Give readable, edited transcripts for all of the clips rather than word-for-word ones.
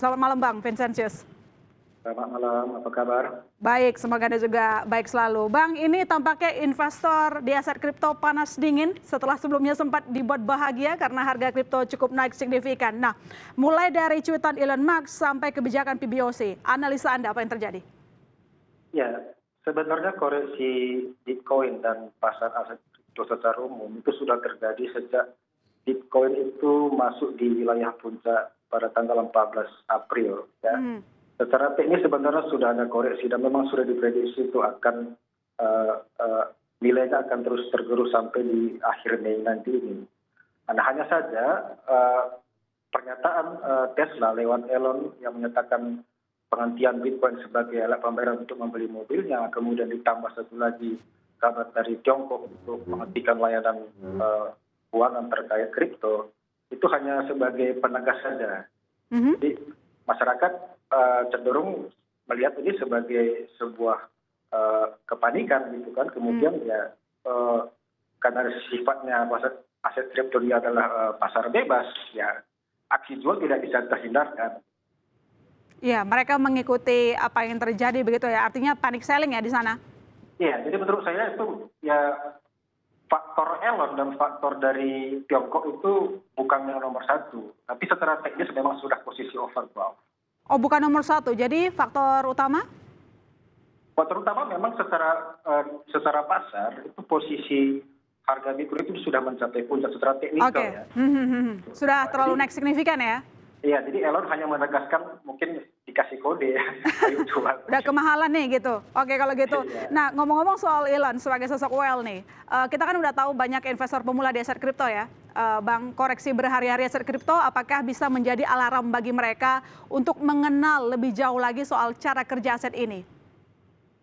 Selamat malam Bang Vincentius. Selamat malam, apa kabar? Baik, semoga Anda juga baik selalu. Bang, ini tampaknya investor di aset kripto panas dingin setelah sebelumnya sempat dibuat bahagia karena harga kripto cukup naik signifikan. Nah, mulai dari cuitan Elon Musk sampai kebijakan PBOC, analisa Anda apa yang terjadi? Ya, sebenarnya koreksi Bitcoin dan pasar aset kripto secara umum itu sudah terjadi sejak Bitcoin itu masuk di wilayah puncak pada tanggal 14 April. Ya. Secara teknis sebenarnya sudah ada koreksi dan memang sudah diprediksi itu akan nilainya akan terus tergerus sampai di akhir Mei nanti ini. Nah, hanya saja pernyataan Tesla lewat Elon yang menyatakan penghentian Bitcoin sebagai alat pembayaran untuk membeli mobilnya, kemudian ditambah satu lagi kabar dari Tiongkok untuk menghentikan layanan keuangan terkait kripto, itu hanya sebagai penegas saja. Jadi masyarakat cenderung melihat ini sebagai sebuah kepanikan gitu kan, kemudian ya karena sifatnya aset kripto ini adalah pasar bebas, ya aksi jual tidak bisa terhindarkan. Iya, mereka mengikuti apa yang terjadi begitu ya, artinya panic selling ya di sana? Iya, jadi menurut saya itu ya faktor Elon dan faktor dari Tiongkok itu bukan yang nomor satu, tapi secara teknis memang sudah posisi overbought. Oh, bukan nomor satu, jadi faktor utama? Faktor utama memang secara pasar itu posisi harga Bitcoin itu sudah mencapai puncak secara teknikal ya. Sudah terlalu naik signifikan ya? Iya, jadi Elon hanya menegaskan mungkin dikasih kode ya, ayo jual. Udah kemahalan nih gitu. Oke kalau gitu. Iya. Nah ngomong-ngomong soal Elon sebagai sosok whale nih, kita kan udah tahu banyak investor pemula di aset kripto ya. Bang, koreksi berhari-hari aset kripto apakah bisa menjadi alarm bagi mereka untuk mengenal lebih jauh lagi soal cara kerja aset ini?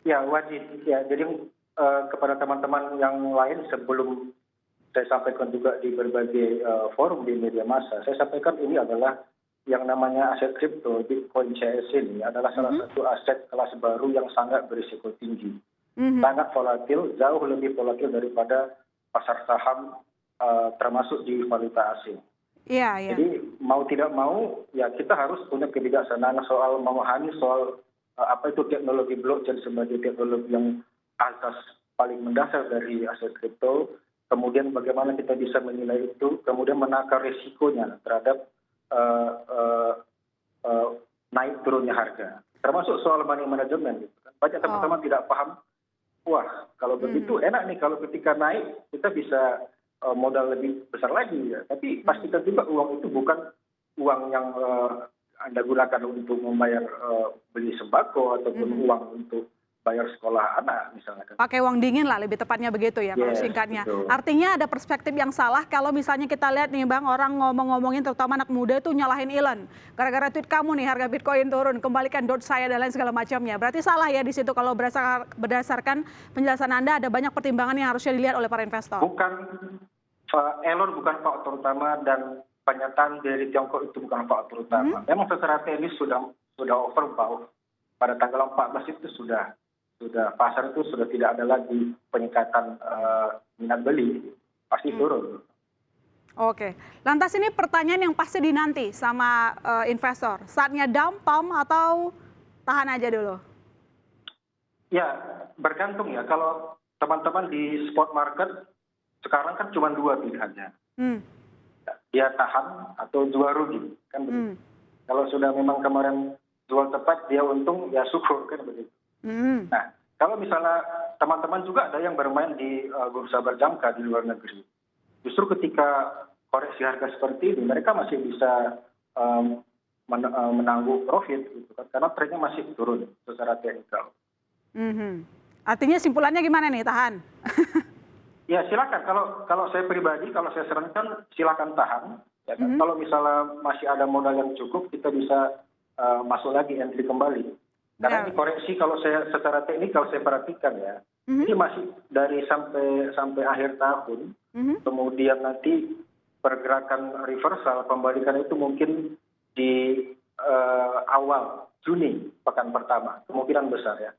Ya wajib ya. Jadi kepada teman-teman yang lain sebelum saya sampaikan juga di berbagai forum di media massa, saya sampaikan ini adalah yang namanya aset kripto, Bitcoin CS ini adalah salah satu aset kelas baru yang sangat berisiko tinggi. Sangat volatil, jauh lebih volatil daripada pasar saham termasuk di valuta asing. Iya, iya. Jadi mau tidak mau ya kita harus punya kebijaksanaan soal memahami soal apa itu teknologi blockchain sebagai teknologi yang asas paling mendasar dari aset kripto. Kemudian bagaimana kita bisa menilai itu, kemudian menakar risikonya terhadap naik turunnya harga, termasuk soal money management. Gitu kan. Banyak teman-teman tidak paham, wah kalau begitu enak nih kalau ketika naik kita bisa modal lebih besar lagi ya. Tapi pastikan juga uang itu bukan uang yang Anda gunakan untuk membayar beli sembako ataupun uang untuk bayar sekolah anak misalnya. Pakai uang dingin lah lebih tepatnya begitu ya kalau singkatnya. Betul. Artinya ada perspektif yang salah kalau misalnya kita lihat nih Bang, orang ngomongin terutama anak muda itu nyalahin Elon. Gara-gara tweet kamu nih harga Bitcoin turun, kembalikan dot saya dan lain segala macamnya. Berarti salah ya di situ kalau berdasarkan penjelasan Anda ada banyak pertimbangan yang harusnya dilihat oleh para investor. Bukan, Elon bukan faktor utama dan pernyataan dari Tiongkok itu bukan faktor utama. Memang secara teknis sudah overbought. Pada tanggal 14 itu sudah pasar itu sudah tidak ada lagi penyekatan minat beli, pasti turun. Oke, lantas ini pertanyaan yang pasti dinanti sama investor, saatnya dump, pump atau tahan aja dulu? Ya, bergantung ya. Kalau teman-teman di spot market sekarang kan cuma dua pilihannya. Dia tahan atau jual rugi, kan begitu. Kalau sudah memang kemarin jual tepat, dia untung, ya syukur kan begitu. Nah, kalau misalnya teman-teman juga ada yang bermain di bursa berjangka di luar negeri. Justru ketika koreksi harga seperti ini, mereka masih bisa menangguh profit, gitu kan, karena trennya masih turun secara teknikal. Artinya simpulannya gimana nih, tahan? Ya silakan, kalau saya pribadi, kalau saya sarankan silakan tahan. Ya, kan? Kalau misalnya masih ada modal yang cukup, kita bisa masuk lagi entry kembali. Karena ini koreksi kalau saya secara teknik kalau saya perhatikan ya, ini masih dari sampai akhir tahun, kemudian nanti pergerakan reversal pembalikan itu mungkin di awal Juni pekan pertama, kemungkinan besar ya.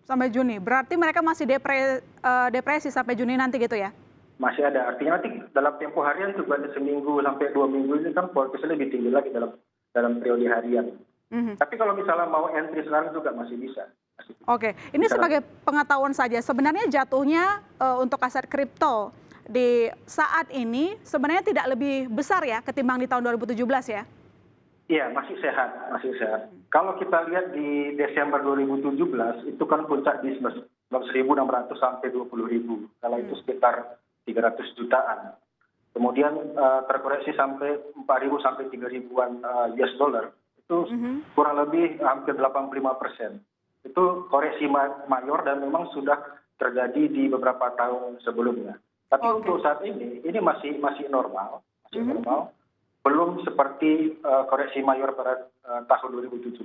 Sampai Juni, berarti mereka masih depresi sampai Juni nanti gitu ya? Masih ada, artinya nanti dalam tempo harian juga seminggu sampai 2 minggu ini kan voltage lebih tinggi lagi dalam dalam periode harian. Mhm. Tapi kalau misalnya mau entry sekarang juga masih bisa. Oke, ini Bisa. sebagai pengetahuan saja, sebenarnya jatuhnya untuk aset kripto di saat ini sebenarnya tidak lebih besar ya ketimbang di tahun 2017 ya? Iya, masih sehat, masih sehat. Kalau kita lihat di Desember 2017 itu kan puncak bisnis 1.600 sampai 20.000. Kalau itu sekitar 300 jutaan. Kemudian terkoreksi sampai 4.000 sampai 3.000-an US dollar. Itu kurang lebih hampir 85%. Itu koreksi mayor dan memang sudah terjadi di beberapa tahun sebelumnya. Tapi untuk saat ini masih normal, normal. Belum seperti koreksi mayor pada tahun 2017.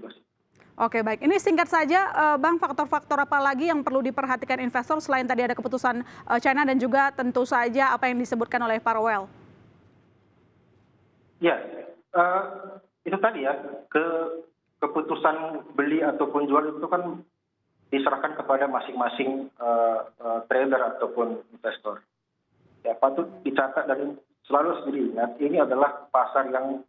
Oke, baik. Ini singkat saja, Bang, faktor-faktor apa lagi yang perlu diperhatikan investor selain tadi ada keputusan China dan juga tentu saja apa yang disebutkan oleh Powell? Ya, itu tadi ya, keputusan beli ataupun jual itu kan diserahkan kepada masing-masing trader ataupun investor. Ya, patut dicatat dan selalu harus diingat, ini adalah pasar yang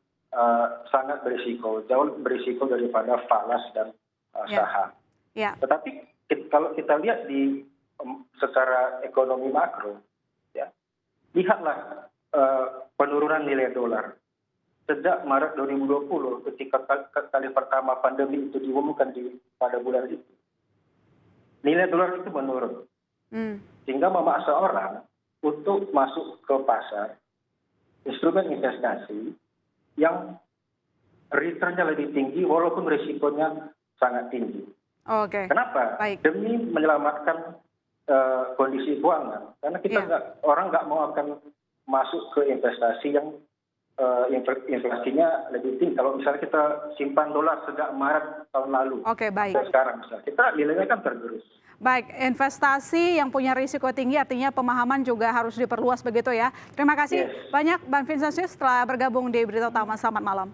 sangat berisiko, jauh berisiko daripada falas dan saham. Ya. Tetapi kalau kita lihat di secara ekonomi makro, ya, lihatlah penurunan nilai dolar. Sejak Maret 2020, ketika kali pertama pandemi itu diumumkan pada bulan itu, nilai dolar itu menurun. Sehingga memaksa orang untuk masuk ke pasar instrumen investasi yang returnnya lebih tinggi walaupun risikonya sangat tinggi. Oke. Kenapa? Baik. Demi menyelamatkan kondisi keuangan. Karena kita orang nggak mau akan masuk ke investasi yang inflasinya lebih tinggi. Kalau misalnya kita simpan dolar sejak Maret tahun lalu, Oke, baik. sampai sekarang misalnya, kita nilainya kan tergerus. Baik, investasi yang punya risiko tinggi artinya pemahaman juga harus diperluas begitu ya. Terima kasih banyak Bang Vincenzius telah bergabung di Berita Utama. Selamat malam.